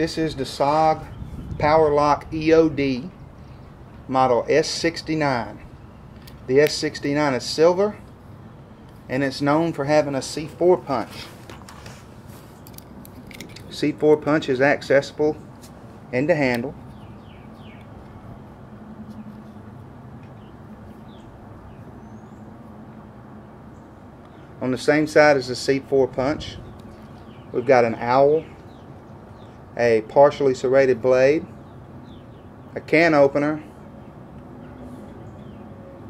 This is the SOG PowerLock EOD model S69. The S69 is silver and it's known for having a C4 punch. C4 punch is accessible in the handle. On the same side as the C4 punch, we've got an owl, a partially serrated blade, a can opener,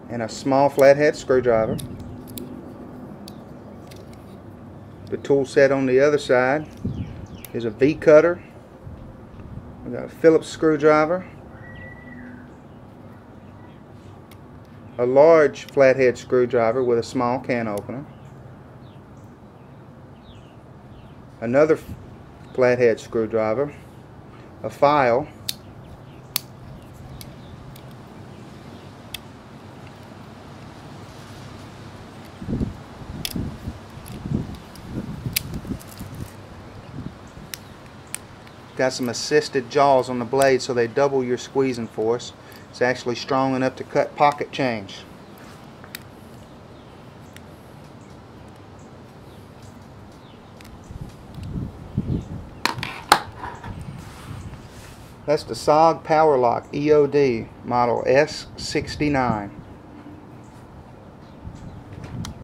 and a small flathead screwdriver. The tool set on the other side is a V cutter. We've got a Phillips screwdriver, a large flathead screwdriver with a small can opener, another flathead screwdriver, a file, got some assisted jaws on the blade so they double your squeezing force. It's actually strong enough to cut pocket change. That's the SOG PowerLock EOD model S69.